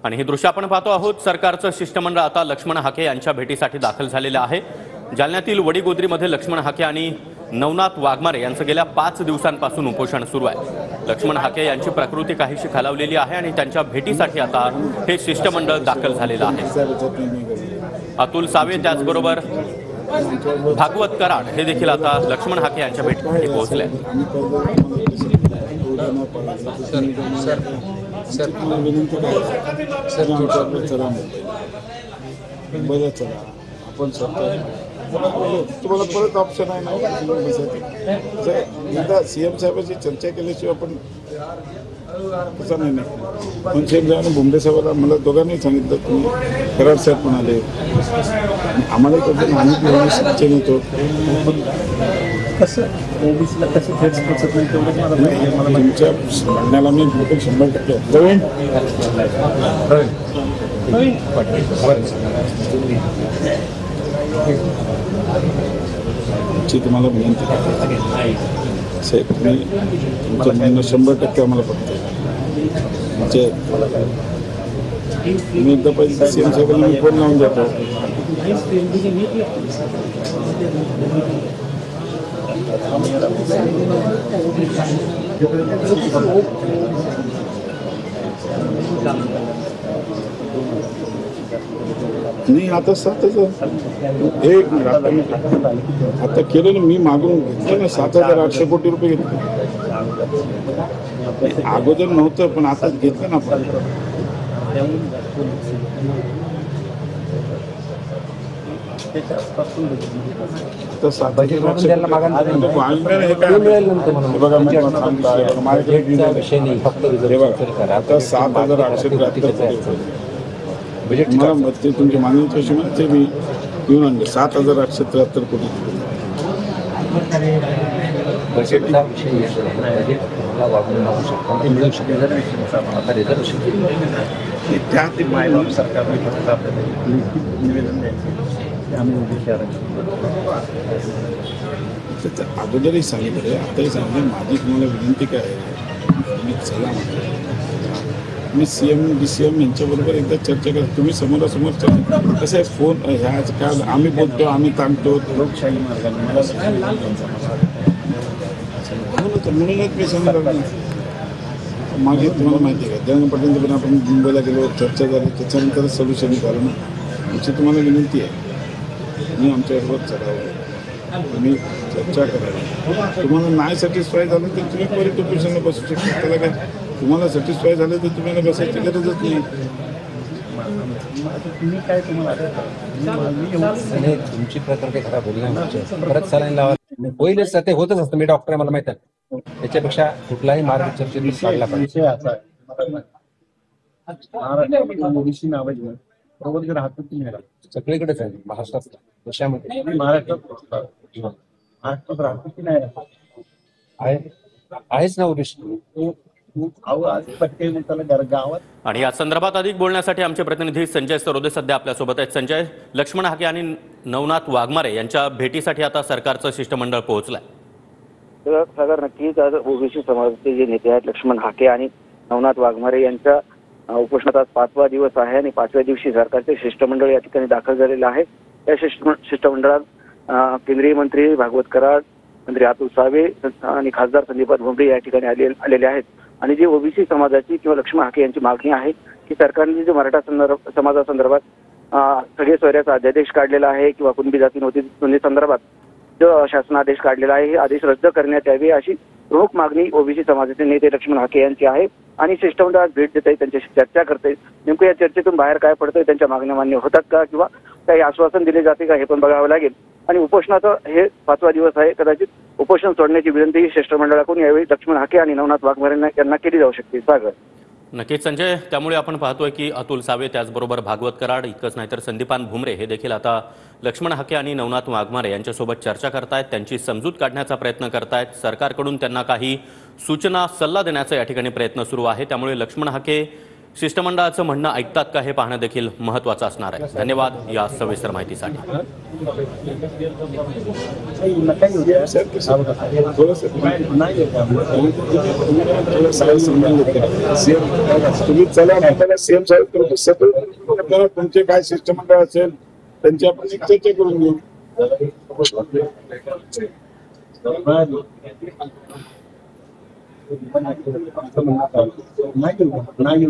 आणि हे दृश्य आपण पाहतो आहोत। सरकारचं शिष्टमंडळ आता लक्ष्मण हाके यांच्या भेटीसाठी दाखल झालेलं आहे। जालन्यातील वडीगोद्रीमध्ये लक्ष्मण हाके आणि नवनाथ वाघमारे यांचं गेल्या 5 दिवसांपासून उपोषण सुरू आहे। लक्ष्मण हाके यांची प्रकृती काहीशी खालावलेली आहे आणि त्यांच्या भेटीसाठी आता हे शिष्टमंडळ दाखल झालेलं आहे। अतुल सावे त्याचबरोबर भागवत कराड हे देखील आता लक्ष्मण हाके यांच्या भेटीसाठी पोहोचले। तुम्हाला परत ऑप्शन आहे ना, सीएम साहेबांची चर्चा केल्याशिवाय आपण तसं नाही पण सीएम साहेबांनी भुमरे साहेबांना मला दोघांनी सांगितलं, तुम्ही कराड साहेब पण आले, आम्हाला कसं आम्ही चेंज होतो कसं ओबीसीला कसं थेट पोचत नाही तेवढंच मला तुमच्या म्हणण्याला मी 100% तुम्हाला विनंती साहेब, तुम्ही तुमचं म्हणणं 100% आम्हाला पडतं। म्हणजे मी एकदा पहिले सीएम साहेबांना मी फोन लावून देतो, नाही आता 7,000 आता केलं ना, मी मागून घेतलं ना 7,800 कोटी रुपये घेतले, अगोदर नव्हतं पण आता घेतलं ना आपण। आता 7,873 मला मते तुमच्या मागणीच्या ते मी घेऊन आणले 7,873 कोटी। अगोदरही सांगितलं, आताही सांगितलं, माझी तुम्हाला विनंती काय आहे, मी चला मी सीएम DCM यांच्याबरोबर एकदा चर्चा करा, तुम्ही समोरासमोर चर्चा कसं आहे। फोन ह्याच काय आम्ही बोलतो, आम्ही ताणतो लोकशाही मार्गाने, म्हणूनच मी सांगितलं मागे तुम्हाला माहिती आहे का, जयंत पाटील पण आपण मुंबईला गेलो, चर्चा झाली, त्याच्यानंतरच सोल्युशन झालं ना। आमची तुम्हाला विनंती आहे, मी आमच्याबरोबर चढावं, तुम्ही चर्चा करावी, तुम्हाला नाही सॅटिस्फाय झालं तर तुम्ही परत ऑफिसला बसू शकता, त्याला काय तुम्हाला सॅटिस्फाय झालं तर तुम्हाला बसायची गरजच नाही। तुम्ही काय तुम्हाला तुमची प्रकार काही खराब होईल नाही, परत सलाईन लावा होईलच, ते होतच असतं, मी डॉक्टर मला माहित आहे। त्याच्यापेक्षा कुठलाही मार्ग चर्चेतून काढला पाहिजे। सगळीकडेच आहे, महाराष्ट्रात, देशामध्ये, महाराष्ट्रात राहतो की नाही आहेच ना ओबीसी। आणि या संदर्भात अधिक बोलण्यासाठी आमचे प्रतिनिधी संजय सरोदे सध्या आपल्या सोबत आहेत। संजय, लक्ष्मण हाके आणि नवनाथ वाघमारे यांच्या भेटीसाठी आता सरकारचं शिष्टमंडळ पोहोचलंय। सागर, नक्कीच आज ओबीसी समाजाचे जे नेते आहेत लक्ष्मण हाके आणि नवनाथ वाघमारे यांच्या उपोषणात आज 5वा दिवस आहे आणि 5व्या दिवशी सरकारचे शिष्टमंडळ या ठिकाणी दाखल झालेलं आहे। या शिष्टमंडळात केंद्रीय मंत्री भागवत कराड, मंत्री अतुल सावे आणि खासदार संदीप भुमरे या ठिकाणी आलेले आहेत। आणि जी ओबीसी समाजाची किंवा लक्ष्मण हाके यांची मागणी आहे की सरकारने जे मराठा समाजासंदर्भात सगळे सोयऱ्याचा अध्यादेश काढलेला आहे किंवा कुणबी जाती नोंदणी संदर्भात जो शासनादेश काढलेला आहे, हे आदेश रद्द करण्यात यावे अशी प्रमुख मागणी ओबीसी समाजाचे नेते लक्ष्मण हाके यांची आहे। आणि शिष्टमंडळात भेट देत आहेत, त्यांच्याशी चर्चा करते, नेमकं या चर्चेतून बाहेर काय पडतंय, त्यांच्या मागण्या मान्य होतात का किंवा काही आश्वासन दिले जाते का, हे पण बघावं लागेल। आणि उपोषणाचा हे 5वा दिवस आहे, कदाचित उपोषण सोडण्याची विनंती शिष्टमंडळाकडून यावेळी लक्ष्मण हाके आणि नवनाथ वाघमारे यांना केली जाऊ शकते। सागर, नक्कीच संजय, त्यामुळे आपण पाहतोय की अतुल सावे त्याचबरोबर भागवत कराड, इतकंच नाही तर संदीपान भुमरे हे देखील आता लक्ष्मण हाके आणि नवनाथ वाघमारे यांच्यासोबत चर्चा करतायत, त्यांची समजूत काढण्याचा प्रयत्न करतायत। सरकारकडून त्यांना काही सूचना सल्ला देण्याचा या ठिकाणी प्रयत्न सुरू आहे। त्यामुळे लक्ष्मण हाके शिष्टमंडळाचं म्हणणं ऐकतात का हे पाहणं देखील महत्त्वाचं असणार आहे. धन्यवाद या सविस्तर माहितीसाठी. तुम्ही चला म्हणताना सीएम साहेब सगळं तुमचे काय शिष्टमंडळ असेल त्यांची आपण एक चर्चा करून घेऊ. नाही